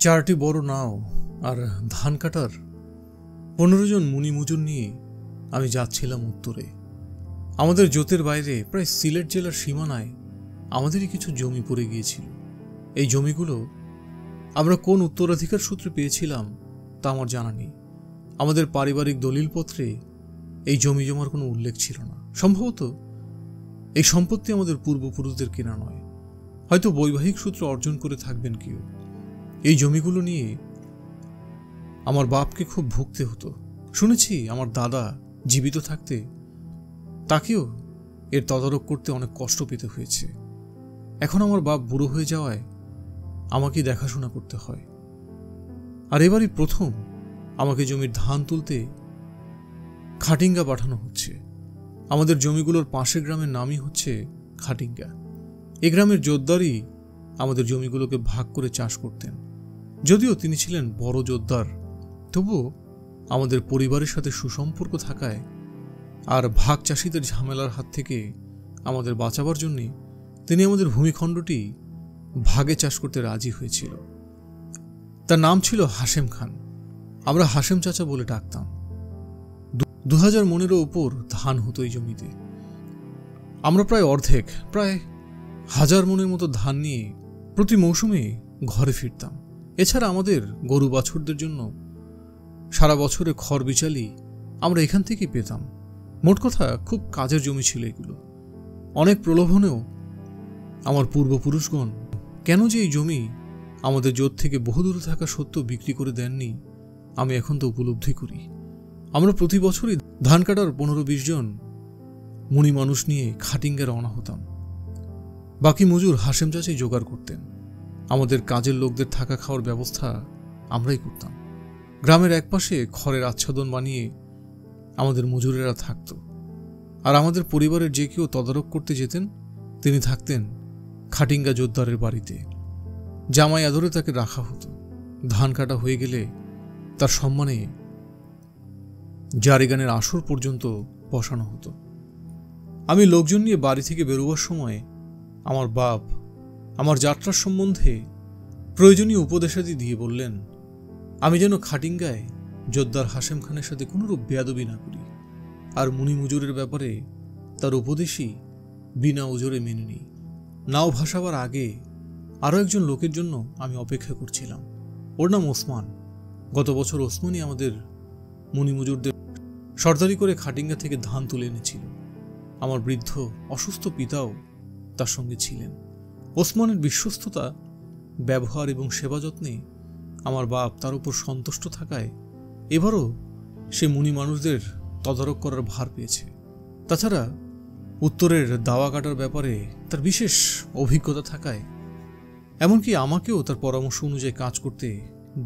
4টি বড় নাও আর ধান কাটার 15 জন মুনি মজুর নিয়ে আমি যাচ্ছিলাম উত্তরে। আমাদের জোতের বাইরে প্রায় সিলেট জেলার সীমানায় আমাদেরই কিছু জমি পড়ে গিয়েছিল। এই জমিগুলো আমরা কোন উত্তরাধিকার সূত্রে পেয়েছিলাম তা আমার জানা নেই। আমাদের পারিবারিক দলিলপত্রে এই জমি জমার কোনো উল্লেখ ছিল না। সম্ভবত এই সম্পত্তি আমাদের পূর্বপুরুষদের কেনা নয়, হয়তো বৈবাহিক সূত্রে অর্জন করে থাকবেন কেউ। এই জমিগুলো নিয়ে আমার বাপকে খুব ভুগতে হতো। শুনেছি আমার দাদা জীবিত থাকতে তাকেও এর তদারক করতে অনেক কষ্ট পেতে হয়েছে। এখন আমার বাপ বুড়ো হয়ে যাওয়ায় আমাকে দেখাশোনা করতে হয়। আর এবারই প্রথম আমাকে জমির ধান তুলতে খাটিঙ্গা পাঠানো হচ্ছে। আমাদের জমিগুলোর পাশের গ্রামের নামই হচ্ছে খাটিঙ্গা। এ গ্রামের জোরদারই আমাদের জমিগুলোকে ভাগ করে চাষ করতেন। যদিও তিনি ছিলেন বড় জোরদার, তবুও আমাদের পরিবারের সাথে সুসম্পর্ক থাকায় আর ভাগ চাষিদের ঝামেলার হাত থেকে আমাদের বাঁচাবার জন্যে তিনি আমাদের ভূমিখণ্ডটি ভাগে চাষ করতে রাজি হয়েছিল। তার নাম ছিল হাশেম খান। আমরা হাশেম চাচা বলে ডাকতাম। 2000 মনেরও উপর ধান হতো এই জমিতে। আমরা প্রায় অর্ধেক, প্রায় 1000 মনের মতো ধান নিয়ে প্রতি মৌসুমে ঘরে ফিরতাম। এছাড়া আমাদের গরু বাছুরদের জন্য সারা বছরে খড় বিচালি আমরা এখান থেকেই পেতাম। মোট কথা খুব কাজের জমি ছিল এগুলো। অনেক প্রলোভনেও আমার পূর্বপুরুষগণ কেন যে এই জমি আমাদের জোট থেকে বহুদূরে থাকা সত্ত্বেও বিক্রি করে দেননি, আমি এখন তো উপলব্ধি করি। আমরা প্রতি বছরই ধান কাটার 15-20 জন মুনি মানুষ নিয়ে খাটিঙ্গা রওনা হতাম। বাকি মজুর হাশেম চাচাই জোগাড় করতেন। আমাদের কাজের লোকদের থাকা খাওয়ার ব্যবস্থা আমরাই করতাম। গ্রামের একপাশে খড়ের আচ্ছাদন বানিয়ে আমাদের মজুরেরা থাকত। আর আমাদের পরিবারের যে কেউ তদারক করতে যেতেন তিনি থাকতেন খাটিঙ্গা জোরদারের বাড়িতে। জামাই আদরে তাকে রাখা হতো। ধান কাটা হয়ে গেলে তার সম্মানে জারিগানের আসর পর্যন্ত বসানো হতো। আমি লোকজন নিয়ে বাড়ি থেকে বেরোবার সময় আমার বাপ আমার যাত্রার সম্বন্ধে প্রয়োজনীয় উপদেশাদি দিয়ে বললেন, আমি যেন খাটিঙ্গায় জোরদার হাশেম খানের সাথে কোনোরূপ বেয়াদবি না করি, আর মুনি মুজুরের ব্যাপারে তার উপদেশই বিনা ওজরে মেনে নিই। নাও ভাসাবার আগে আরও একজন লোকের জন্য আমি অপেক্ষা করছিলাম। ওর নাম ওসমান। গত বছর ওসমানই আমাদের মুনি মুজুরদের সর্দারি করে খাটিঙ্গা থেকে ধান তুলে এনেছিল। আমার বৃদ্ধ অসুস্থ পিতাও তার সঙ্গে ছিলেন। ওসমানের বিশ্বস্ততা, ব্যবহার এবং সেবা যত্নে আমার বাপ তার উপর সন্তুষ্ট থাকায় এবারও সে মুনি মানুষদের তদারক করার ভার পেয়েছে। তাছাড়া উত্তরের দাওয়া কাটার ব্যাপারে তার বিশেষ অভিজ্ঞতা থাকায় এমনকি আমাকেও তার পরামর্শ অনুযায়ী কাজ করতে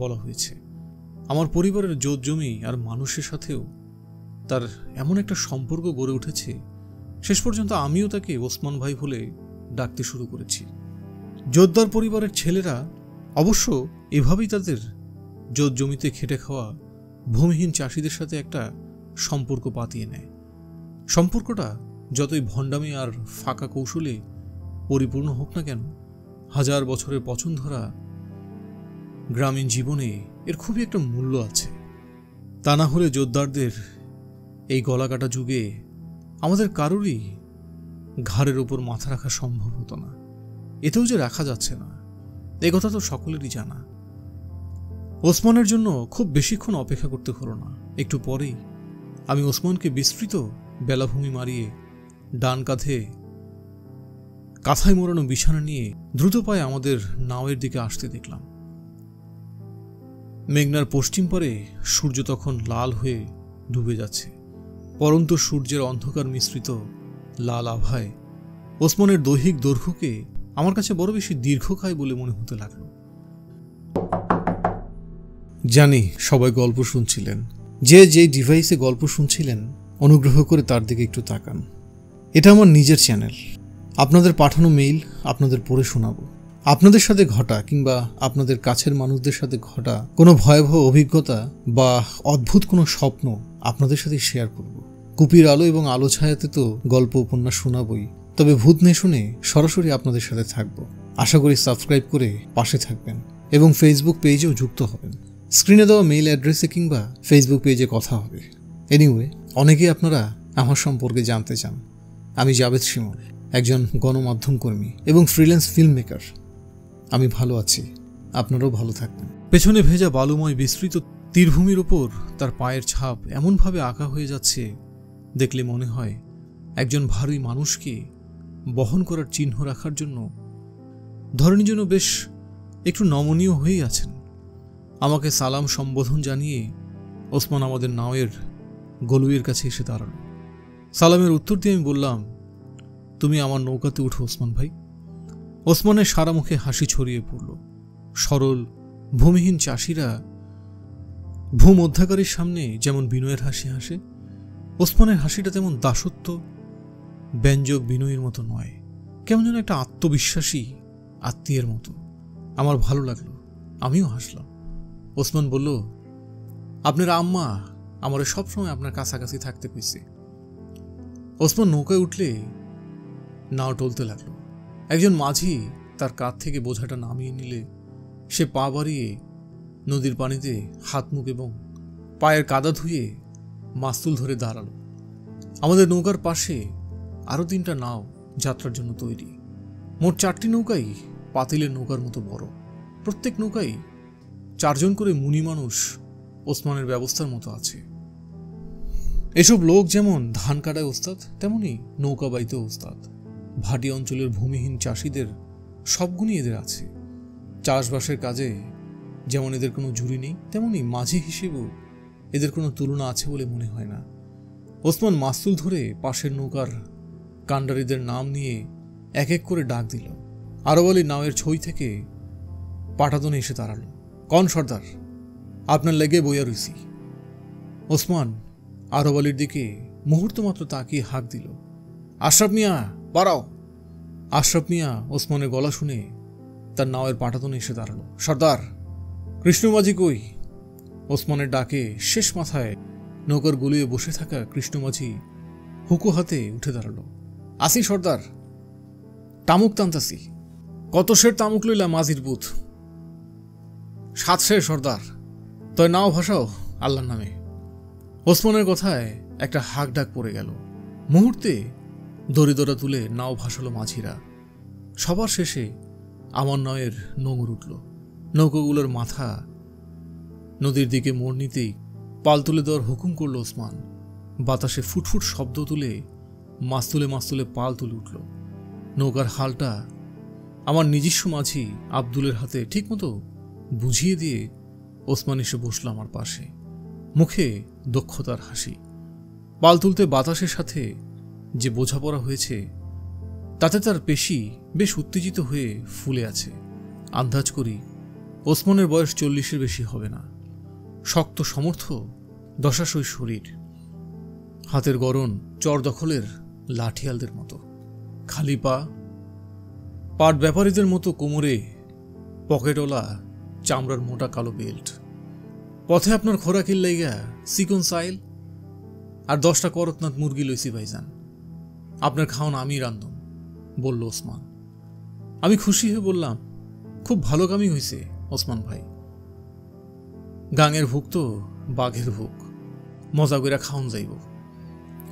বলা হয়েছে। আমার পরিবারের জোত জমি আর মানুষের সাথেও তার এমন একটা সম্পর্ক গড়ে উঠেছে, শেষ পর্যন্ত আমিও তাকে ওসমান ভাই বলে ডাকতে শুরু করেছি। জোতদার পরিবারের ছেলেরা অবশ্য এভাবেই তাদের জোত জমিতে খেটে খাওয়া ভূমিহীন চাষিদের সাথে একটা সম্পর্ক পাতিয়ে নেয়। সম্পর্কটা যতই ভণ্ডামি আর ফাঁকা কৌশলে পরিপূর্ণ হোক না কেন, 1000 বছরের পছন ধরা গ্রামীণ জীবনে এর খুবই একটা মূল্য আছে। তা না হলে জোতদারদের এই গলাকাটা যুগে আমাদের কারোরই ঘাড়ের ওপর মাথা রাখা সম্ভব হতো না। এতেও যে রাখা যাচ্ছে না এ কথা তো সকলেরই জানা। ওসমানের জন্য খুব বেশিক্ষণ অপেক্ষা করতে হলো না। একটু পরেই আমি ওসমানকে বিস্তৃত বেলাভূমি মারিয়ে ডান কাঁধে কাঁথায় মোড়ানো বিছানা নিয়ে দ্রুত পায়ে আমাদের নাওয়ের দিকে আসতে দেখলাম। মেঘনার পশ্চিম পারে সূর্য তখন লাল হয়ে ডুবে যাচ্ছে। পরন্ত সূর্যের অন্ধকার মিশ্রিত লাল আভায় ওসমানের দৈহিক দৈর্ঘ্যকে আমার কাছে বড় বেশি দীর্ঘকায় বলে মনে হতে লাগলো। জানি সবাই গল্প শুনছিলেন। যে ডিভাইসে গল্প শুনছিলেন অনুগ্রহ করে তার দিকে একটু তাকান। এটা আমার নিজের চ্যানেল। আপনাদের পাঠানো মেইল আপনাদের পড়ে শোনাবো। আপনাদের সাথে ঘটা কিংবা আপনাদের কাছের মানুষদের সাথে ঘটা কোনো ভয়াবহ অভিজ্ঞতা বা অদ্ভুত কোনো স্বপ্ন আপনাদের সাথে শেয়ার করব। কুপির আলো এবং আলো ছায়াতে তো গল্প উপন্যাস শোনাবই, তবে ভূত নেই শুনে সরাসরি আপনাদের সাথে থাকব। আশা করি সাবস্ক্রাইব করে পাশে থাকবেন এবং ফেসবুক পেজেও যুক্ত হবেন। স্ক্রিনে দেওয়া মেইল অ্যাড্রেসে কিংবা ফেসবুক পেজে কথা হবে। এনিওয়ে, অনেকেই আপনারা আমার সম্পর্কে জানতে চান। আমি জাভেদ শিমুল, একজন গণমাধ্যম কর্মী এবং ফ্রিল্যান্স ফিল্ম মেকার। আমি ভালো আছি, আপনারাও ভালো থাকবেন। পেছনে ভেজা বালুময় বিস্তৃত তীরভূমির ওপর তার পায়ের ছাপ এমনভাবে আঁকা হয়ে যাচ্ছে, দেখলে মনে হয় একজন ভারী মানুষকে বহন করার চিহ্ন রাখার জন্য ধরনের জন্য বেশ একটু নমনীয় হয়েই আছেন। আমাকে সালাম সম্বোধন জানিয়ে ওসমান আমাদের নাওয়ের গলুইয়ের কাছে এসে দাঁড়ালো। সালামের উত্তর দিয়ে আমি বললাম, তুমি আমার নৌকাতে উঠো ওসমান ভাই। ওসমানের সারা মুখে হাসি ছড়িয়ে পড়ল। সরল ভূমিহীন চাষিরা ভূমধ্যাকারীর সামনে যেমন বিনয়ের হাসি হাসে, ওসমানের হাসিটা তেমন দাসত্ব ব্যঞ্জক বিনয়ের মতো নয়, কেমন যেন একটা আত্মবিশ্বাসী আত্মীয়ের মতো। আমার ভালো লাগলো, আমিও হাসলাম। ওসমান বলল, আপনার আম্মা আমার সবসময় আপনার কাছাকাছি থাকতে কইছে। ওসমান নৌকায় উঠলে নাও টলতে লাগলো। একজন মাঝি তার কাঁধ থেকে বোঝাটা নামিয়ে নিলে সে পা বাড়িয়ে নদীর পানিতে হাত মুখ এবং পায়ের কাদা ধুয়ে মাস্তুল ধরে দাঁড়ালো। আমাদের নৌকার পাশে আরও 3টা নাও যাত্রার জন্য তৈরি। মোট 4টি নৌকাই পাতিলের নৌকার মতো বড়। প্রত্যেক নৌকাই 4 জন করে মুনি মানুষ ওসমানের ব্যবস্থার মতো আছে। এসব লোক যেমন ধান কাটায় ওস্তাদ, তেমনি নৌকা বাইতে ওস্তাদ। ভাটি অঞ্চলের ভূমিহীন চাষিদের সবগুণই এদের আছে। চাষবাসের কাজে যেমন এদের কোনো জুড়ি নেই, তেমনি মাঝি হিসেবেও এদের কোনো তুলনা আছে বলে মনে হয় না। ওসমান মাস্তুল ধরে পাশের নৌকার কাণ্ডারীদের নাম নিয়ে এক এক করে ডাক দিল। আরব আলী নাওয়ের ছই থেকে পাটাতনে এসে দাঁড়ালো। কন সর্দার, আপনার লেগে বইয়া রইছি। ওসমান আরব আলীর দিকে মুহূর্ত মাত্র তাকিয়ে হাঁক দিল, আশরাফ মিয়া বাড়াও। আশরাফ মিয়া ওসমানের গলা শুনে তার নাওয়ের পাটাতনে এসে দাঁড়ালো। সর্দার, কৃষ্ণমাঝি কই? ওসমানের ডাকে শেষ মাথায় নৌকার গলিয়ে বসে থাকা কৃষ্ণমাঝি হুকো হাতে উঠে দাঁড়ালো। আসি সর্দার, তামুক টানতাছি। কত সের তামুক লইলা মাঝির বুথ? 7 সের সর্দার। তয় নাও ভাসাও আল্লাহর নামে। ওসমানের কথায় একটা হাঁক ডাক পড়ে গেল। মুহূর্তে দড়িদড়া তুলে নাও ভাসালো মাঝিরা। সবার শেষে আমার নাওয়ের নোঙর উঠল। নৌকাগুলোর মাথা নদীর দিকে মোড় নিতেই পাল তুলে দেওয়ার হুকুম করল ওসমান। বাতাসে ফুটফুট শব্দ তুলে মাস্তুলে পাল তুলে উঠল। নৌকার হালটা আমার নিজস্ব মাঝি আব্দুলের হাতে ঠিকমতো বুঝিয়ে দিয়ে ওসমান এসে বসল আমার পাশে, মুখে দক্ষতার হাসি। পাল তুলতে বাতাসের সাথে যে বোঝাপড়া হয়েছে তাতে তার পেশি বেশ উত্তেজিত হয়ে ফুলে আছে। আন্দাজ করি ওসমানের বয়স 40-এর বেশি হবে না। শক্ত সমর্থ দশাশই শরীর, হাতের গড়ন চর দখলের লাঠিয়ালদের মতো। খালি পা, পাট ব্যাপারীদের মতো কোমরে পকেটওয়ালা চামড়ার মোটা কালো বেল্ট। পথে আপনার খোরাকির লাইগা চিকন সাইল আর 10টা করতনাথ মুরগি লইছি ভাইজান। আপনার খাওয়ান আমি রান্ধুম, বলল ওসমান। আমি খুশি হয়ে বললাম, খুব ভালো কামই হয়েছে ওসমান ভাই। গাঙের ভুক তো বাঘের ভুক, মজা কইরা খাওন যাইব।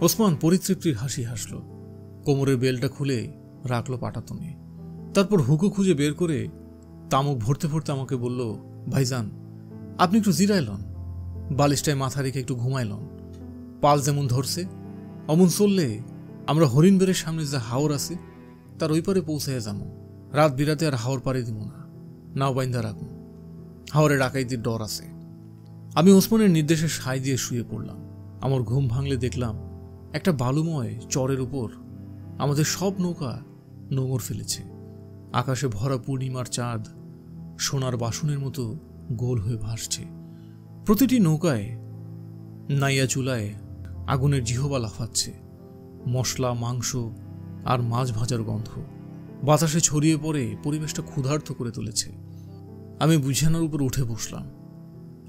ওসমান পরিতৃপ্তির হাসি হাসল। কোমরের বেলটা খুলে রাখলো পাটাতনে। তারপর হুকো খুঁজে বের করে তামুক ভরতে ভরতে আমাকে বলল, ভাইজান আপনি একটু জিরাইলন, বালিশটায় মাথা রেখে একটু ঘুমাইলন। পাল যেমন ধরছে অমন চললে আমরা হরিণবেড়ের সামনে যে হাওর আছে তার ওই পারে পৌঁছাইয়া যাবো। রাত বিরাতে আর হাওর পারে দিব না, নাও বাইন্দা রাখুন, হাওরে ডাকাইতির ডর আছে। আমি ওসমানের নির্দেশে সাই দিয়ে শুয়ে পড়লাম। আমার ঘুম ভাঙলে দেখলাম একটা বালুময় চরের উপর আমাদের সব নৌকা নোঙর ফেলেছে। আকাশে ভরা পূর্ণিমার চাঁদ সোনার বাসনের মতো গোল হয়ে ভাসছে। প্রতিটি নৌকায় নাইয়া চুলায় আগুনের জিহবা লাফাচ্ছে। মশলা, মাংস আর মাছ ভাজার গন্ধ বাতাসে ছড়িয়ে পড়ে পরিবেশটা ক্ষুধার্ত করে তুলেছে। আমি বিছানার উপর উঠে বসলাম।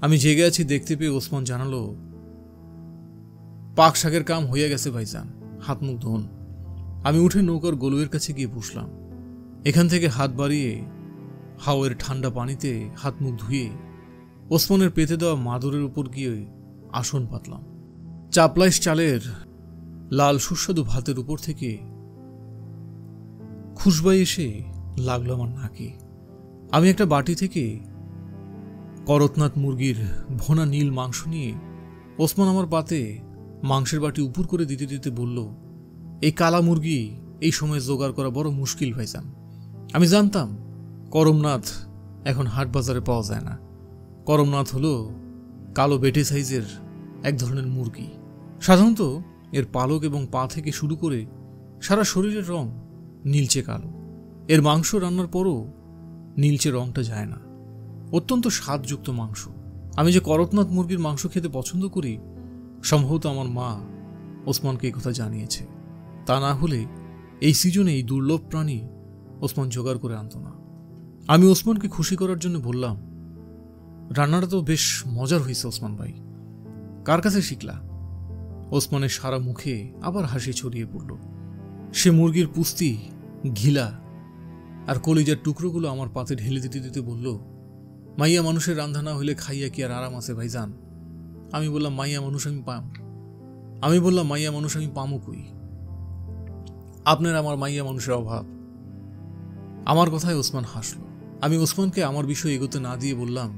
আমি জেগে আছি দেখতে পেয়ে ওসমান জানালো, পাক শাকের কাম হইয়া গেছে ভাইজান, হাত মুখ ধোন। আমি উঠে নৌকার গলুয়ের কাছে গিয়ে বসলাম। এখান থেকে হাত বাড়িয়ে হাওয়ের ঠান্ডা পানিতে হাত মুখ ধুয়ে ওসমানের পেতে দেওয়া মাদুরের উপর গিয়ে আসন পাতলাম। চাপলাইশ চালের লাল সুস্বাদু ভাতের উপর থেকে খুশবাই এসে লাগলো আমার নাকে। আমি একটা বাটি থেকে করতনাথ মুরগির ভোনা নীল মাংস নিয়ে ওসমান আমার পাতে মাংসের বাটি উপর করে দিতে দিতে বলল, এই কালা মুরগি এই সময় জোগাড় করা বড় মুশকিল ভাইজান। আমি জানতাম করমনাথ এখন হাট বাজারে পাওয়া যায় না। করমনাথ হলো কালো বেটে সাইজের এক ধরনের মুরগি। সাধারণত এর পালক এবং পা থেকে শুরু করে সারা শরীরের রং নীলচে কালো। এর মাংস রান্নার পরও নীলচে রংটা যায় না। অত্যন্ত স্বাদযুক্ত মাংস। আমি যে করতনাথ মুরগির মাংস খেতে পছন্দ করি, সম্ভবত আমার মা ওসমানকে এই কথা জানিয়েছে। তা না হলে এই সিজনে এই দুর্লভ প্রাণী ওসমান জোগাড় করে আনত না। আমি ওসমানকে খুশি করার জন্য বললাম, রান্নাটা তো বেশ মজার হয়েছে ওসমান ভাই, কার কাছে শিখলা? ওসমানের সারা মুখে আবার হাসি ছড়িয়ে পড়ল। সে মুরগির পুস্তি, ঘিলা আর কলিজার টুকরোগুলো আমার পাতে ঢেলে দিতে দিতে বলল, মাইয়া মানুষের রান্ধা না হইলে খাইয়া কি আর আরাম আছে ভাইজান? আমি বললাম, মাইয়া মানুষ আমি পামু কই? আপনার আমার মাইয়া মানুষের অভাব। আমার কথায় ওসমান হাসল। আমি ওসমানকে আমার বিষয় এগোতে না দিয়ে বললাম,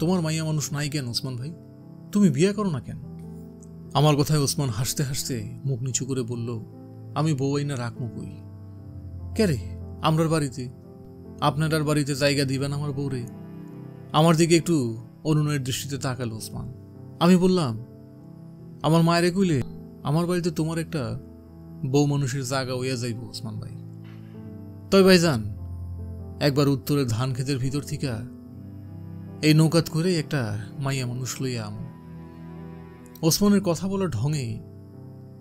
তোমার মাইয়া মানুষ নাই কেন ওসমান ভাই? তুমি বিয়ে করো না কেন? আমার কথায় ওসমান হাসতে হাসতে মুখ নিচু করে বলল, আমি বউ আইনা রাখবো কই? ক্যারে আমরার বাড়িতে, আপনার বাড়িতে জায়গা দিবেন আমার বউরে? আমার দিকে একটু অনুনয়ের দৃষ্টিতে তাকালো ওসমান। আমি বললাম, আমার মায়েরে কইলে আমার বাড়িতে তোমার একটা বউ মানুষের জায়গা হইয়া যাইব ওসমান ভাই। তবে ভাইজান, একবার উত্তরের ধান ক্ষেতের ভিতর থেকে এই নৌকাত করে একটা মাইয়া মানুষ লইয়া আম। ওসমানের কথা বলার ঢঙে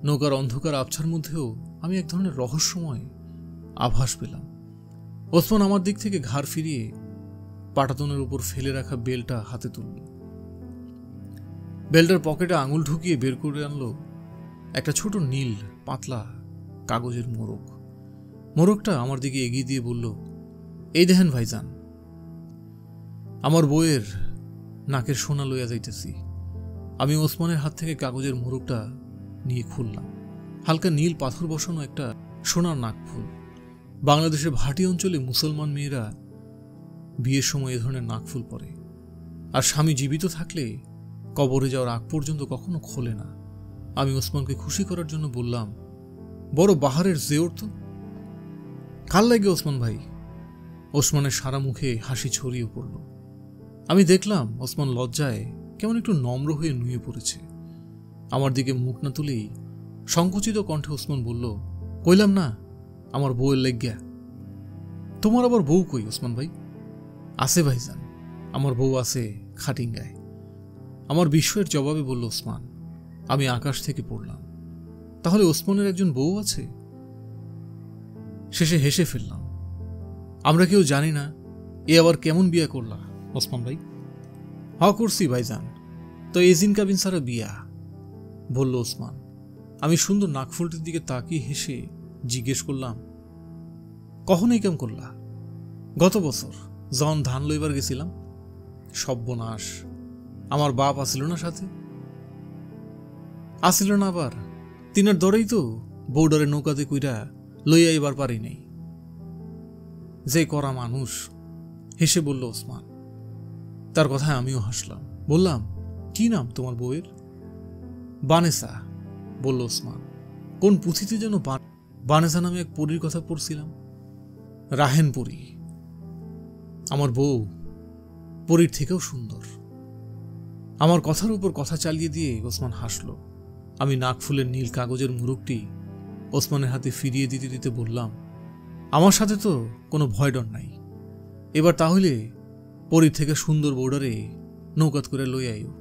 নৌকার অন্ধকার আবছার মধ্যেও আমি এক ধরনের রহস্যময় আভাস পেলাম। ওসমান আমার দিক থেকে ঘাড় ফিরিয়ে পাটাতনের উপর ফেলে রাখা বেলটা হাতে তুলল। বেলটার পকেটে আঙুল ঢুকিয়ে বের করে আনলো একটা ছোট নীল পাতলা কাগজের মোড়ক। মোড়কটা আমার দিকে এগিয়ে দিয়ে বলল, এই দেখেন ভাইজান, আমার বউয়ের নাকের সোনা লইয়া যাইতেছি। আমি ওসমানের হাত থেকে কাগজের মোড়কটা নিয়ে খুললাম। হালকা নীল পাথর বসানো একটা সোনার নাকফুল। বাংলাদেশের ভাটি অঞ্চলে মুসলমান মেয়েরা বিয়ের সময় এ ধরনের নাকফুল পরে, আর স্বামী জীবিত থাকলে কবরে যাওয়ার আগ পর্যন্ত কখনো খোলে না। আমি ওসমানকে খুশি করার জন্য বললাম, বড় বাহারের জেওর তো, কাল লাগে ওসমান ভাই। ওসমানের সারা মুখে হাসি ছড়িয়ে পড়ল। আমি দেখলাম ওসমান লজ্জায় কেমন একটু নম্র হয়ে নুয়ে পড়েছে। আমার দিকে মুখ না তুলেই সংকুচিত কণ্ঠে ওসমান বলল, কইলাম না আমার বউয়ের লেগিয়া। তোমার আবার বউ কই ওসমান ভাই? আছে ভাইজান, আমার বউ আছে খাটিঙ্গায়। আমার বিস্ময়ের জবাবে বলল ওসমান। আমি আকাশ থেকে পড়লাম, তাহলে ওসমানের একজন বউ আছে? শেষে হেসে ফেললাম। আমরা কেউ জানি না এ আবার কেমন বিয়া করলা ওসমান ভাই? করছি ভাইজান, তো এজিন কাবিন সারা বিয়া, বলল ওসমান। আমি সুন্দর নাকফুলটির দিকে তাকিয়ে হেসে জিজ্ঞেস করলাম, কখনই কেমন করলা? গত বছর যখন ধান লইবার গেছিলাম। সর্বনাশ, আমার বাপ আসিল না সাথে? আসিল না আবার? তিনার দরেই তো বৌডারে নৌকাতে কইরা লইয়া এবার পারি নাই। যে করা মানুষ, হেসে বলল ওসমান। তার কথায় আমিও হাসলাম। বললাম, কি নাম তোমার বউয়ের? বানেসা, বলল ওসমান। কোন পুঁথিতে যেন বানেসা নামে এক পরীর কথা পড়ছিলাম। রাহেন পরী। আমার বউ পরীর থেকেও সুন্দর। আমার কথার উপর কথা চালিয়ে দিয়ে ওসমান হাসল। আমি নাকফুলের নীল কাগজের মুরুকটি ওসমানের হাতে ফিরিয়ে দিতে দিতে বললাম, আমার সাথে তো কোনো ভয় ডর নাই। এবার তাহলে পরীর থেকে সুন্দর বৌডারে নৌকাত করে লই আইও,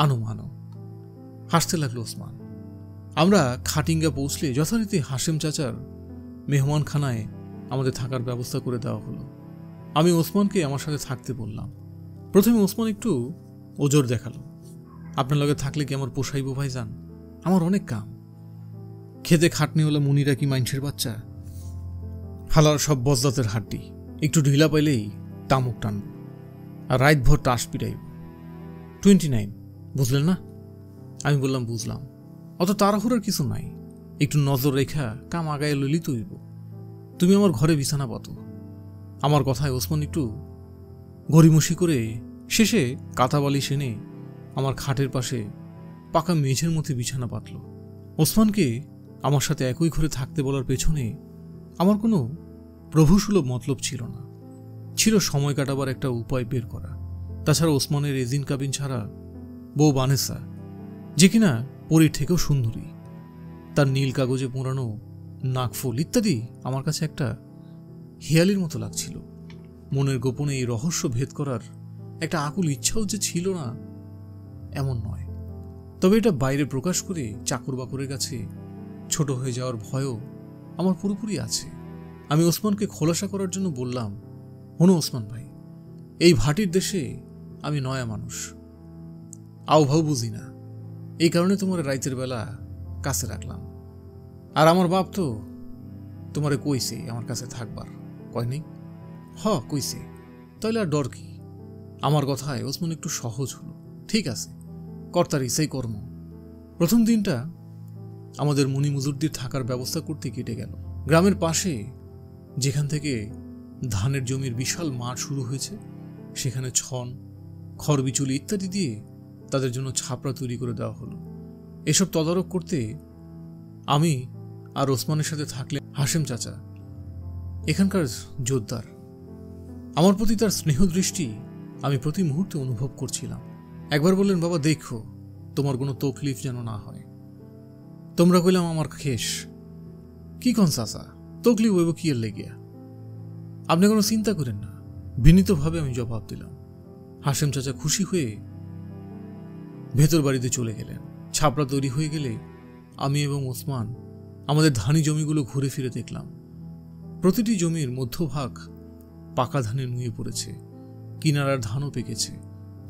আনো মানো। হাসতে লাগলো ওসমান। আমরা খাটিঙ্গা পৌঁছলে যথারীতি হাশেম চাচার মেহমানখানায় আমাদের থাকার ব্যবস্থা করে দেওয়া হলো। আমি ওসমানকে আমার সাথে থাকতে বললাম। প্রথমে ওসমান একটু ওজোর দেখালো। আপনার লগে থাকলে কি আমার পোষাইব ভাইজান? আমার অনেক কাম। খেতে খাটনি হলে মুনিরা কি মাইনসের বাচ্চা? হালার সব বজ্জাতের হাড্ডি, একটু ঢিলা পাইলেই তামুক টানব, আর রাতভর টাস পিটাইব। 29, বুঝলেন না? আমি বললাম, বুঝলাম। অত তাড়াহুড়ার কিছু নাই, একটু নজর রেখা কাম আগায় লইলি তৈব। তুমি আমার ঘরে বিছানা পাতো। আমার কথায় ওসমান একটু গড়িমসি করে শেষে কাঁথাবালিশ এনে আমার খাটের পাশে পাকা মেঝের মধ্যে বিছানা পাতল। ওসমানকে আমার সাথে একই ঘরে থাকতে বলার পেছনে আমার কোনো প্রভুসুলভ মতলব ছিল না, ছিল সময় কাটাবার একটা উপায় বের করা। তাছাড়া ওসমানের এজিন কাবিন ছাড়া বউ বানেসা, যে কিনা পরীর থেকেও সুন্দরী, তার নীল কাগজে মোড়ানো নাকফুল ইত্যাদি আমার কাছে একটা হেয়ালির মতো লাগছিল। মনের গোপনে এই রহস্য ভেদ করার একটা আকুল ইচ্ছাও যে ছিল না এমন নয়, তবে এটা বাইরে প্রকাশ করে চাকর বাকরের কাছে ছোট হয়ে যাওয়ার ভয়ও আমার পুরোপুরি আছে। আমি ওসমানকে খোলাসা করার জন্য বললাম, হনো ওসমান ভাই, এই ভাটির দেশে আমি নয়া মানুষ, আও বুঝি না, এই কারণে তোমার রাইতের বেলা কাছে রাখলাম। আর আমার বাপ তো তোমারে কইছে আমার কাছে থাকবার, কয় নেই? কইছে, তাইলে আর ডর কি? আমার কথায় ওসমান একটু সহজ হলো। ঠিক আছে, কর্তার ইসাই কর্ম। প্রথম দিনটা আমাদের মুনি মুজুরদের থাকার ব্যবস্থা করতে কেটে গেল। গ্রামের পাশে যেখান থেকে ধানের জমির বিশাল মাঠ শুরু হয়েছে, সেখানে ছন, খড়বিচুলি ইত্যাদি দিয়ে তাদের জন্য ছাপড়া তৈরি করে দেওয়া হলো। এসব তদারক করতে আমি আর ওসমানের সাথে থাকলে হাশেম চাচা, এখানকার জোরদার। আমার প্রতি তার স্নেহ দৃষ্টি আমি প্রতি মুহূর্তে অনুভব করছিলাম। একবার বললেন, বাবা দেখো তোমার কোনো তকলিফ যেন না হয়। তোমরা কইলাম আমার খেস। কি কন চাচা, তকলিফ হইব কি এর লেগিয়া? আপনি কোনো চিন্তা করেন না, বিনীতভাবে আমি জবাব দিলাম। হাশেম চাচা খুশি হয়ে ভেতর বাড়িতে চলে গেলেন। ছাপড়া তৈরি হয়ে গেলে আমি এবং ওসমান আমাদের ধানি জমিগুলো ঘুরে ফিরে দেখলাম। প্রতিটি জমির মধ্যভাগ পাকা ধানে নুয়ে পড়েছে, কিনারার ধানও পেকেছে।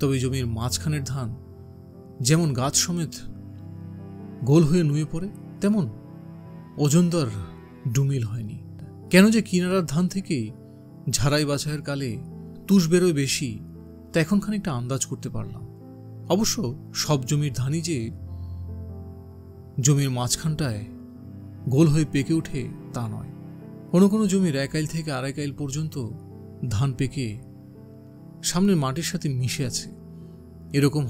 তবে জমির মাঝখানের ধান যেমন গাছ সমেত গোল হয়ে নুয়ে পড়ে, তেমন ওজনদার ডুমিল হয়নি। কেন যে কিনারার ধান থেকেই ঝাড়াই বাছাইয়ের কালে তুষ বেরোয় বেশি, তা এখন খানিকটা আন্দাজ করতে পারলাম। অবশ্য সব জমির ধানই যে জমির মাঝখানটায় গোল হয়ে পেকে ওঠে তা নয়। কোনো কোনো জমির 1 আইল থেকে 2.5 আইল পর্যন্ত ধান পেকে সামনের মাটির সাথে মিশে আছে। এরকম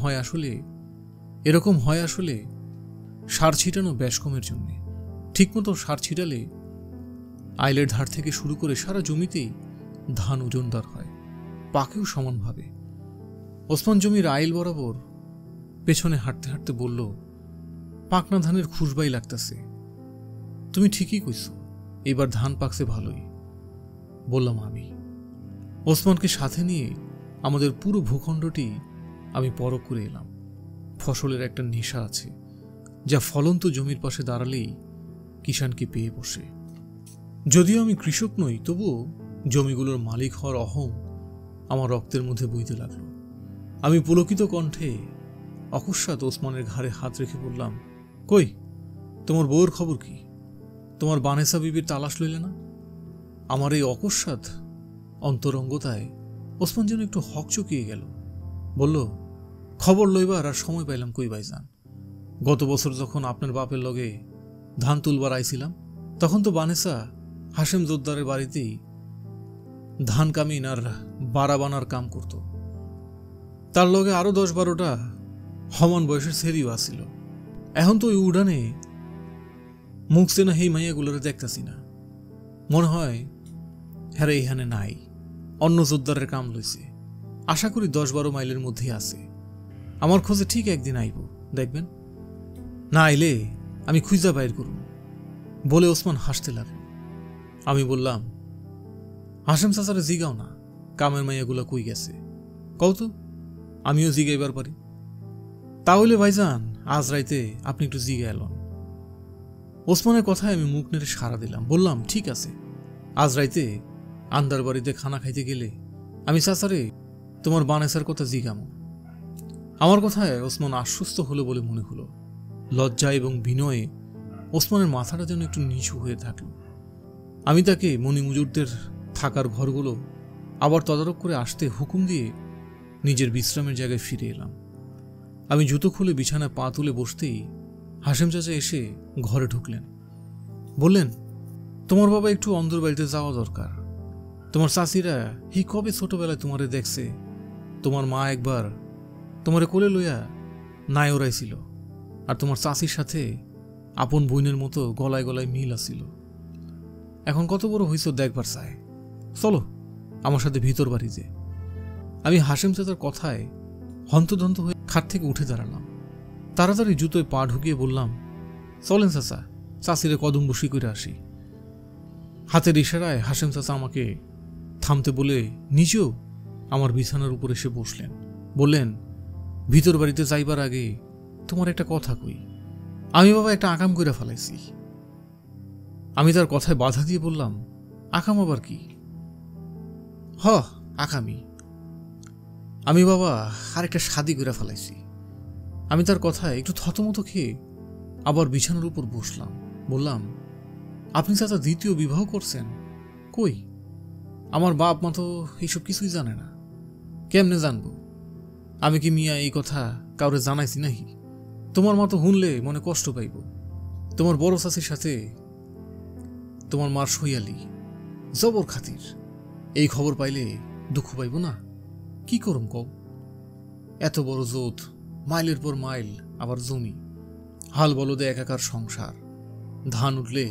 হয় আসলে সার ছিটানো ব্যাসকমের জন্য। ঠিকমতো সার ছিটালে আইলের ধার থেকে শুরু করে সারা জমিতেই ধান ওজনদার হয়, পাকেও সমানভাবে। ওসমান জমির আইল বরাবর পেছনে হাঁটতে হাঁটতে বলল, পাকনা ধানের খুশবাই লাগতেছে। তুমি ঠিকই কইছো, এবার ধান পাকছে ভালোই, বললাম আমি। ওসমানকে সাথে নিয়ে আমাদের পুরো ভূখণ্ডটি আমি পরখ করে এলাম। ফসলের একটা নেশা আছে, যা ফলন্ত জমির পাশে দাঁড়ালেই কিষানকে পেয়ে বসে। যদিও আমি কৃষক নই, তবুও জমিগুলোর মালিক হওয়ার অহং আমার রক্তের মধ্যে বইতে লাগলো। আমি পুলকিত কণ্ঠে অকস্মাৎ ওসমানের ঘাড়ে হাত রেখে বললাম, কই তোমার বউয়ের খবর কি? তোমার বানেসা বিবির তালাশ লইলে না? আমার এই অকস্মাৎ অন্তরঙ্গতায় ওসমান যেন একটু হকচকিয়ে গেল। বলল, খবর লইবার আর সময় পাইলাম কই ভাইজান। গত বছর যখন আপনার বাপের লগে ধান তুলবার আইছিলাম, তখন তো বানেসা হাশেম জোদ্দারের বাড়িতেই ধান কামিন আর বাড়া বানার কাম করত। তার লগে আরো 10-12টা সমান বয়সের ছেড়িও আসিল। এখন তো ওই উড়ানে মুখ চেনা সেই মাইয়াগুলোরে দেখতেছি না। মনে হয় হ্যাঁ এইখানে নাই, অন্য জোদ্দারের কাম লইছে। আশা করি 10-12 মাইলের মধ্যেই আছে। আমার খোঁজে ঠিক একদিন আইব, দেখবেন। না আইলে আমি খুঁজা বাইর করব, বলে ওসমান হাসতে লাগলো। আমি বললাম, হাশেম চাচারে জিগাও না, কামের মাইয়াগুলা কই গেছে কও তো, আমিও জিগাইবার পারি। তাহলে ভাইজান আজ রাইতে আপনি একটু জিগা এলন। ওসমানের কথায় আমি মুখ নেড়ে সাড়া দিলাম। বললাম, ঠিক আছে, আজ রাইতে আন্দার বাড়িতে খানা খাইতে গেলে আমি চাচারে তোমার বানেসার কথা জিগামো। আমার কথায় ওসমান আশ্বস্ত হলো বলে মনে হলো। লজ্জা এবং বিনয়ে ওসমানের মাথাটা যেন একটু নিচু হয়ে থাকলো। আমি তাকে মণিমুজুরদের থাকার ঘরগুলো আবার তদারক করে আসতে হুকুম দিয়ে নিজের বিশ্রামের জায়গায় ফিরে এলাম। আমি জুতো খুলে বিছানায় পা তুলে বসতেই হাশেম চাচা এসে ঘরে ঢুকলেন। বললেন, তোমার বাবা একটু অন্দর বাড়িতে যাওয়া দরকার। তোমার চাষিরা কবে ছোটবেলায় তোমারে দেখছে। তোমার মা একবার তোমারে কোলে লইয়া নাই ওরাইছিল, আর তোমার চাষির সাথে আপন বইনের মতো গলায় গলায় মিল আসিল। এখন কত বড় হইছ দেখবার চায়। চলো আমার সাথে ভিতর বাড়িতে। আমি হাশেম চাচার কথায় হন্তদন্ত হয়ে খাট থেকে উঠে দাঁড়ালাম। তাড়াতাড়ি জুতোয় পা ঢুকিয়ে বললাম, চলেন চাচা, চাষিরে কদম বসি করে আসি। হাতের ইশারায় হাশেম চাচা আমাকে থামতে বলে নিজেও আমার বিছানার উপর এসে বসলেন। বললেন, ভিতর বাড়িতে যাইবার আগে তোমার একটা কথা কই। আমি বাবা একটা আকাম করে ফেলাইছি। আমি তার কথায় বাধা দিয়ে বললাম, আকাম আবার কি? আকামি। আমি বাবা আরেকটা শাদি করে ফেলাইছি। আমি তার কথায় একটু থতমত খেয়ে আবার বিছানার উপর বসলাম। বললাম, আপনি চাচা দ্বিতীয় বিবাহ করছেন? কই, আমার বাপ মা তো এইসব কিছুই জানে না। কেমনে জানবো? আমি কি মিয়া এই কথা কাউরে জানাইছি নাকি? তোমার মা তো শুনলে মনে কষ্ট পাইব। তোমার বড় চাষির সাথে তোমার মার সইয়ালি জবর খাতির। এই খবর পাইলে দুঃখ পাইব না? কি করুম কও? এত বড় জোত, মাইলের পর মাইল, আবার জমি, হাল বলদে একাকার সংসার। ধান উঠলে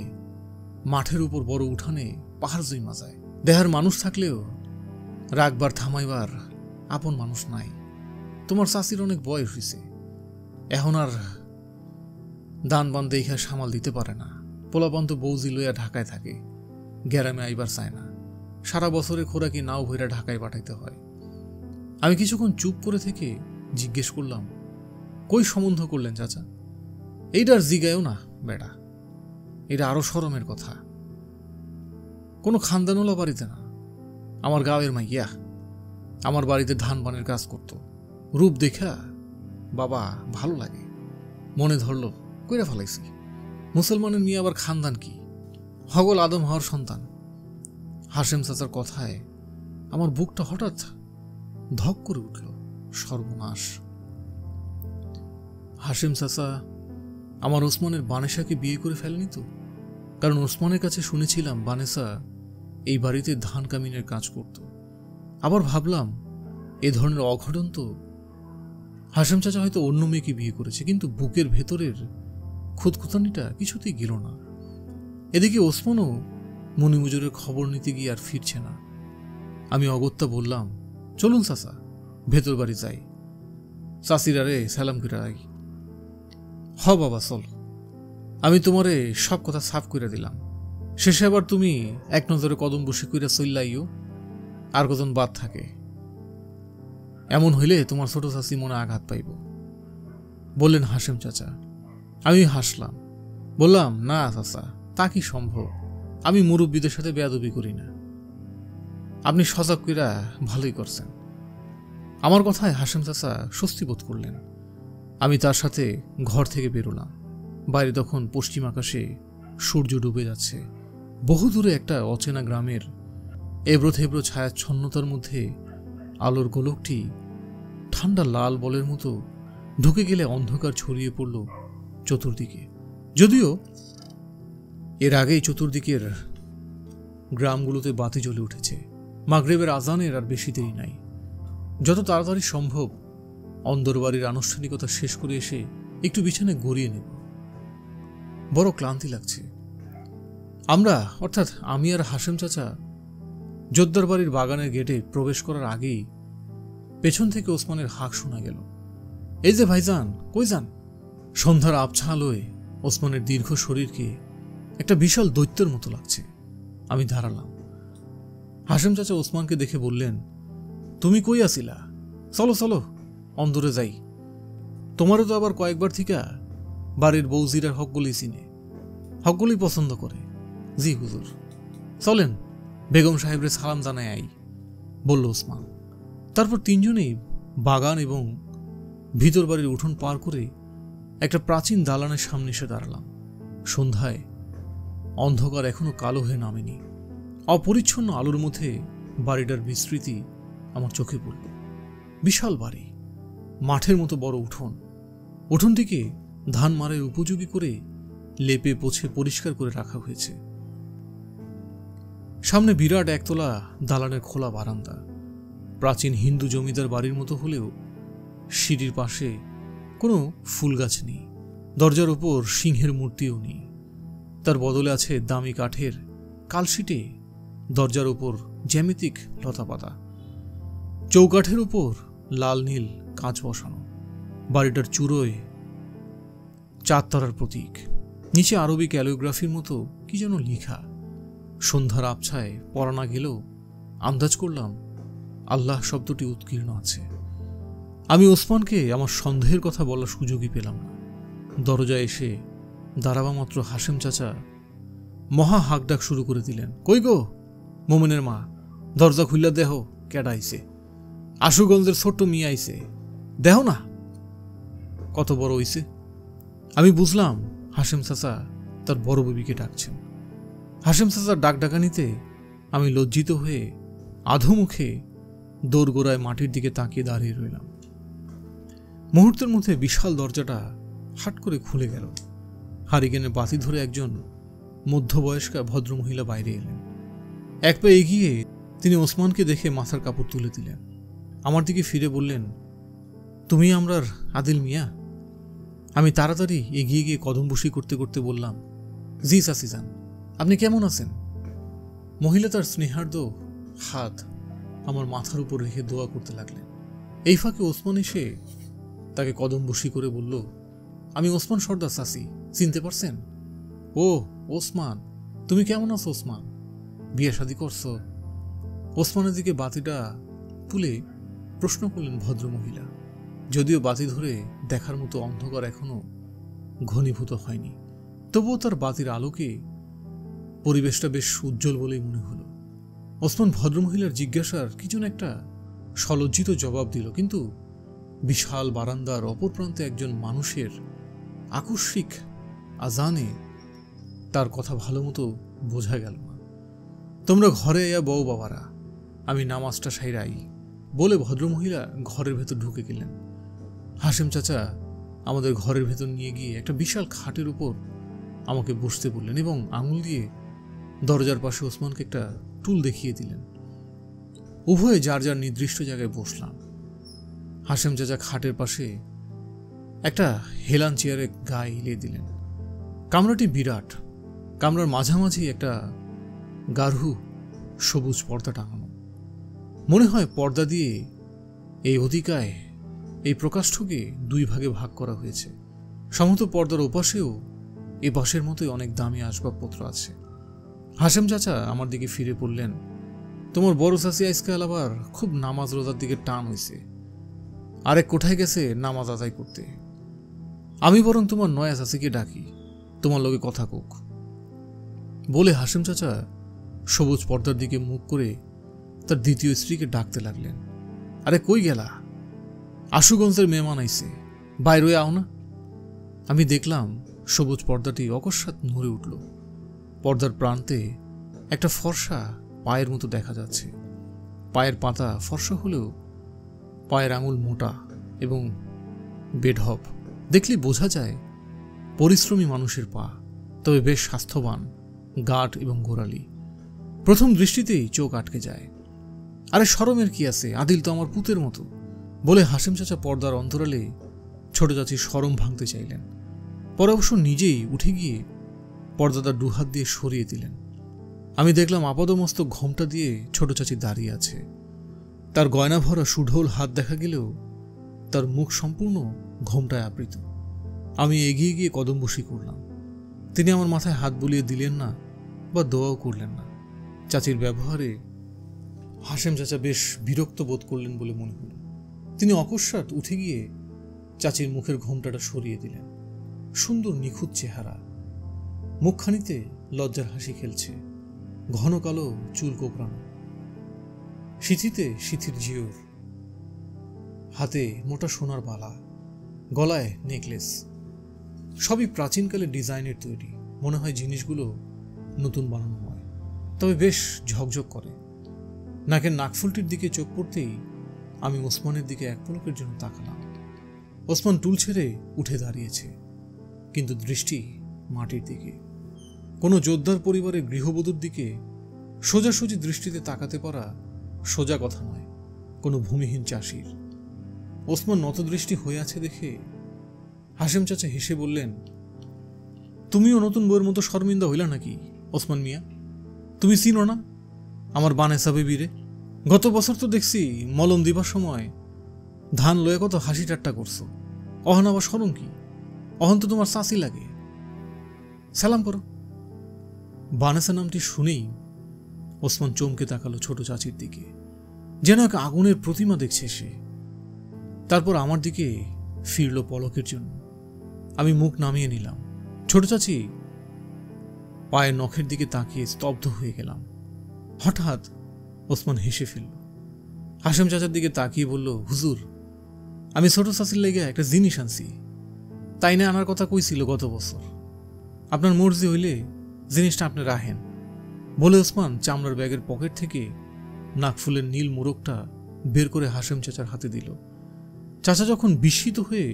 মাঠের উপর বড় উঠানে পাহাড় জইমা যায়। দেহার মানুষ থাকলেও রাগবার থামাইবার আপন মানুষ নাই। তোমার চাষির অনেক বয়স হয়েছে, এখন আর দান বান দেখা সামাল দিতে পারে না। পোলাপান্ত বৌজি লইয়া ঢাকায় থাকে, গ্যারামে আইবার চায় না। সারা বছরে খোরাকি নাও ভইরা ঢাকায় পাঠাইতে হয়। আমি কিছুক্ষণ চুপ করে থেকে জিজ্ঞেস করলাম, কই সম্বন্ধ করলেন চাচা? এইটার জিগায়ও না বেড়া, এটা আরো শরমের কথা। কোনো খানদানোলা বাড়িতে না, আমার গাঁয়ের মাইয়া। আমার বাড়িতে ধান বানের কাজ করত। রূপ দেখা বাবা ভালো লাগে, মনে ধরল কইরা ফেলাইছি। মুসলমানের মেয়ে আবার খানদান কি? হগল আদম হওয়ার সন্তান। হাশেম চাচার কথায় আমার বুকটা হঠাৎ ধক করে উঠল। সর্বনাশ! হাশেম চাচা আমার ওসমানের বানেসাকে বিয়ে করে ফেলেনি তো? কারণ ওসমানের কাছে শুনেছিলাম বানেসা এই বাড়িতে ধান কামিনের কাজ করত। আবার ভাবলাম, এ ধরনের অঘটন তো হাশেম চাচা হয়তো অন্য মেয়েকে বিয়ে করেছে, কিন্তু বুকের ভেতরের খুঁতখুতানিটা কিছুতেই গেল না। এদিকে ওসমানও মনিমুজুরের খবর নিতে গিয়ে আর ফিরছে না। আমি অগত্যা বললাম, চলুন চাচা, ভেতর বাড়ি যাই, চাষিরারে সালাম করে আই। বাবা চল, আমি তোমারে সব কথা সাফ করে দিলাম। শেষে আবার তুমি এক নজরে কদম বসে কইরা চললাইও, আর কজন বাদ থাকে। এমন হইলে তোমার ছোট চাষি মনে আঘাত পাইব, বললেন হাশেম চাচা। আমি হাসলাম, বললাম, না চাচা, তা কি সম্ভব? আমি মুরব্বীদের সাথে বেয়াদবি করি না। আপনি সজাগ কইরা ভালোই করছেন। আমার কথায় হাশেম চাচা স্বস্তি বোধ করলেন। আমি তার সাথে ঘর থেকে বেরোলাম। বাইরে তখন পশ্চিম আকাশে সূর্য ডুবে যাচ্ছে। বহু দূরে একটা অচেনা গ্রামের এবড়ো থেবড়ো ছায়াচ্ছন্নতার মধ্যে আলোর গোলকটি ঠান্ডা লাল বলের মতো ঢুকে গেলে অন্ধকার ছড়িয়ে পড়ল চতুর্দিকে। যদিও এর আগেই চতুর্দিকের গ্রামগুলোতে বাতি জ্বলে উঠেছে। মাগরিবের আজানের আর বেশি দেরি নাই। যত তাড়াতাড়ি সম্ভব অন্দরবাড়ির আনুষ্ঠানিকতা শেষ করে এসে একটু বিছানায় গড়িয়ে নেব। বড় ক্লান্তি লাগছে। আমরা, অর্থাৎ আমি আর হাশেম চাচা, জোদ্দার বাড়ির বাগানের গেটে প্রবেশ করার আগেই পেছন থেকে ওসমানের হাঁক শোনা গেল, এই যে ভাইজান, কই যান? সন্ধ্যার আবছা আলোয় ওসমানের দীর্ঘ শরীরকে একটা বিশাল দৈত্যের মতো লাগছে। আমি দাঁড়ালাম। হাশেম চাচা ওসমানকে দেখে বললেন, তুমি কই আসিলা? চলো চলো, অন্দরে যাই। তোমারও তো আবার কয়েকবার থিকা বাড়ির বৌজিরার হকগুলি চিনে, হকগুলি পছন্দ করে। জি হুজুর, চলেন, বেগম সাহেবের সালাম জানাই আই, বলল ওসমান। তারপর তিনজনেই বাগান এবং ভিতর বাড়ির উঠোন পার করে একটা প্রাচীন দালানের সামনে এসে দাঁড়ালাম। সন্ধ্যায় অন্ধকার এখনো কালো হয়ে নামেনি। অপরিচ্ছন্ন আলোর মধ্যে বাড়িটার বিস্তৃতি আমার চোখে পড়ল। বিশাল বাড়ি, মাঠের মতো বড় উঠোন। উঠোনটিকে ধান মারার উপযোগী করে লেপে পোছে পরিষ্কার করে রাখা হয়েছে। সামনে বিরাট একতলা দালানের খোলা বারান্দা। প্রাচীন হিন্দু জমিদার বাড়ির মতো হলেও সিঁড়ির পাশে কোনো ফুল গাছ নেই। দরজার উপর সিংহের মূর্তিও নেই। তার বদলে আছে দামি কাঠের কালশিটে দরজার উপর জ্যামিতিক লতাপাতা। চৌকাঠের উপর লাল নীল কাঁচ বসানো। বাড়িটার চূড়োয় চাঁদতারার প্রতীক, নিচে আরবি ক্যালিগ্রাফির মতো কি যেন লেখা। সন্ধ্যার আবছায় পড়া না গেলেও আন্দাজ করলাম আল্লাহ শব্দটি উৎকীর্ণ আছে। আমি ওসমানকে আমার সন্দেহের কথা বলার সুযোগই পেলাম না। দরজায় এসে দাঁড়াবা মাত্র হাশেম চাচা মহা হাঁকডাক শুরু করে দিলেন। কই গো মোমেনের মা, দরজা খুললা দেহ, কেডা আইছে? আশুগঞ্জের ছোট্ট মিয়া আইছে, দেহ না। কত বড় হইছে? আমি বুঝলাম হাশেম চাচা তার বড় বিবিকে ডাকছেন। হাশেম চাচার ডাকানিতে আমি লজ্জিত হয়ে আধোমুখে দোরগোড়ায় মাটির দিকে তাকিয়ে দাঁড়িয়ে রইলাম। মুহূর্তের মধ্যে বিশাল দরজাটা হাট করে খুলে গেল। হারিকেনের বাতি ধরে একজন মধ্যবয়স্কা ভদ্রমহিলা বাইরে এলেন। এক পা এগিয়ে তিনি ওসমানকে দেখে মাথার কাপড় তুলে দিলেন। আমার দিকে ফিরে বললেন, তুমি আমরার আদিল মিয়া? আমি তাড়াতাড়ি এগিয়ে গিয়ে কদম বসি করতে করতে বললাম, জি চাচি যান, আপনি কেমন আছেন? মহিলা তার স্নেহার্দ হাত আমার মাথার উপর রেখে দোয়া করতে লাগলেন। এই ফাঁকে ওসমান এসে তাকে কদম বসি করে বলল, আমি ওসমান সর্দার চাচি, চিনতে পারছেন? ও ওসমান, তুমি কেমন আছো ওসমান? বিয়ে শাদী করছো? ওসমানের দিকে বাতিটা তুলে প্রশ্ন করলেন ভদ্রমহিলা। যদিও বাতি ধরে দেখার মতো অন্ধকার এখনো ঘনীভূত হয়নি, তবুও তার বাতির আলোকে পরিবেশটা বেশ উজ্জ্বল বলেই মনে হলো। ওসমান ভদ্রমহিলার জিজ্ঞাসার কি যেন একটা সলজ্জিত জবাব দিল, কিন্তু বিশাল বারান্দার অপর প্রান্তে একজন মানুষের আকস্মিক আজানে তার কথা ভালো মতো বোঝা গেল না। তোমরা ঘরে এয়া বউ বাবারা, আমি নামাজটা সাইরাই বলে ভদ্রমহিলা ঘরের ভেতর ঢুকে গেলেন। হাশেম চাচা আমাদের ঘরের ভেতর নিয়ে গিয়ে একটা বিশাল খাটের উপর আমাকে বসতে বললেন এবং আঙুল দিয়ে দরজার পাশে ওসমানকে একটা টুল দেখিয়ে দিলেন। উভয়ে যার যার নির্দিষ্ট জায়গায় বসলাম। হাশেম চাচা খাটের পাশে একটা হেলান চেয়ারে গায়ে হিলিয়ে দিলেন। কামরাটি বিরাট। কামরার মাঝামাঝি একটা গাঢ় সবুজ পর্দা টাঙানো। মনে হয় পর্দা দিয়ে এই অধিকায় এই প্রকাষ্ঠকে দুই ভাগে ভাগ করা হয়েছে। সমস্ত পর্দার ওপাশেও এ পাশের মতোই অনেক দামি আসবাবপত্র আছে। হাশেম চাচা আমার দিকে ফিরে পড়লেন, তোমার বড় চাচি আজকাল আবার খুব নামাজ রোজার দিকে টান হয়েছে। আরেক কোঠায় গেছে নামাজ আদায় করতে। আমি বরং তোমার নয়া চাচিকে ডাকি, তোমার লগে কথা কোক। বলে হাশেম চাচা সবুজ পর্দার দিকে মুখ করে তার দ্বিতীয় স্ত্রীকে ডাকতে লাগলেন। আরে কই গেলা? আশুগঞ্জের মেহমান আইছে, বাইরে আও না। আমি দেখলাম সবুজ পর্দাটি অকস্মাৎ নড়ে উঠল। পর্দার প্রান্তে একটা ফর্সা পায়ের মতো দেখা যাচ্ছে। পায়ের পাতা ফর্সা হলেও পায়ের আঙুল মোটা এবং বেঢপ। দেখলে বোঝা যায় পরিশ্রমী মানুষের পা, তবে বেশ স্বাস্থ্যবান, গাঢ় এবং গোড়ালি। প্রথম দৃষ্টিতেই চোখ আটকে যায়। আরে শরমের কি আছে, আদিল তো আমার পুতের মতো বলে হাশেম চাচা পর্দার অন্তরালে ছোট চাচির শরম ভাঙতে চাইলেন। পরে অবশ্য নিজেই উঠে গিয়ে পর্দাটা দুহাত দিয়ে সরিয়ে দিলেন। আমি দেখলাম আপাদমস্তক ঘোমটা দিয়ে ছোট চাচি দাঁড়িয়ে আছে। তার গয়না ভরা সুঢোল হাত দেখা গেলেও তার মুখ সম্পূর্ণ ঘোমটায় আবৃত। আমি এগিয়ে গিয়ে কদম বসি করলাম। তিনি আমার মাথায় হাত বুলিয়ে দিলেন না বা দোয়াও করলেন না। চাচির ব্যবহারে হাশেম চাচা বেশ বিরক্ত বোধ করলেন বলে মনে হল। তিনি অকস্মাৎ উঠে গিয়ে চাচির মুখের ঘোমটাটা সরিয়ে দিলেন। সুন্দর নিখুঁত চেহারা, মুখখানিতে লজ্জার হাসি খেলছে, ঘন কালো চুল কোঁকড়ানো, সিথিতে সিথির জিওর, হাতে মোটা সোনার বালা, গলায় নেকলেস। সবই প্রাচীনকালের ডিজাইনের তৈরি। মনে হয় জিনিসগুলো নতুন বানানো নয়, তবে বেশ ঝকঝক করে। নাকের নাকফুলটির দিকে চোখ পড়তেই আমি ওসমানের দিকে এক পলকের জন্য তাকালাম। ওসমান টুল ছেড়ে উঠে দাঁড়িয়েছে, কিন্তু দৃষ্টি মাটির দিকে। কোনো যোদ্ধার পরিবারের গৃহবধূর দিকে সোজাসুজি দৃষ্টিতে তাকাতে পারা সোজা কথা নয়, কোনো ভূমিহীন চাষির। ওসমান নতদৃষ্টি হয়ে আছে দেখে হাশেম চাচা হেসে বললেন, তুমিও নতুন বউয়ের মতো শর্মিন্দা হইলা নাকি ওসমান মিয়া? তুমি চিনো না আমার বানেসা বেবিরে? গত বছর তো দেখছি মলম দিবার সময় ধান লয়ে কত হাসি ঠাট্টা করছো। অহন আবার স্মরণ কি? অহন তো তোমার চাচি লাগে। সালাম করো। বানেসা নামটি শুনেই ওসমান চমকে তাকালো ছোট চাচির দিকে, যেন এক আগুনের প্রতিমা দেখছে সে। তারপর আমার দিকে ফিরল পলকের জন্য। আমি মুখ নামিয়ে নিলাম। ছোট চাচি পায়ের নখের দিকে তাকিয়ে স্তব্ধ হয়ে গেলাম। হঠাৎ ওসমান হেসে ফেলল। হাশেম চাচার দিকে তাকিয়ে বলল, হুজুর, আমি ছোট চাচির লেগে একটা জিনিস আনছি। তাই না আনার কথা কইছিল গত বছর। আপনার মর্জি হইলে জিনিসটা আপনি রাখেন। বলে ওসমান চামড়ার ব্যাগের পকেট থেকে নাকফুলের নীল মোড়কটা বের করে হাশেম চাচার হাতে দিল। চাচা যখন বিস্মিত হয়ে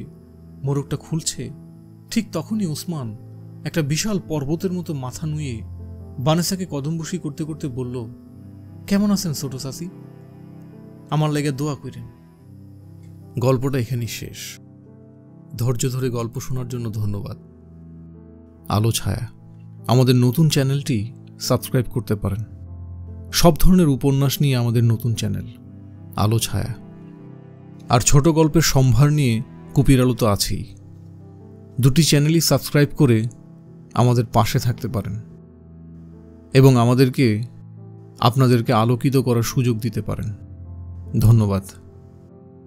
মোড়কটা খুলছে, ঠিক তখনই ওসমান একটা বিশাল পর্বতের মতো মাথা নুয়ে বানেসাকে কদমবসি করতে করতে বলল, কেমন আছেন ছোট চাচি? আমার লেগে দোয়া করেন। গল্পটা এখানেই শেষ। ধৈর্য ধরে গল্প শোনার জন্য ধন্যবাদ। আলো ছায়া আমাদের নতুন চ্যানেলটি সাবস্ক্রাইব করতে পারেন। সব ধরনের উপন্যাস নিয়ে আমাদের নতুন চ্যানেল আলো ছায়া। আর ছোট গল্পের সম্ভার নিয়ে কুপির আলো তো আছেই। দুটি চ্যানেলই সাবস্ক্রাইব করে আমাদের পাশে থাকতে পারেন এবং আমাদেরকে আপনাদেরকে আলোকিত করার সুযোগ দিতে পারেন। ধন্যবাদ।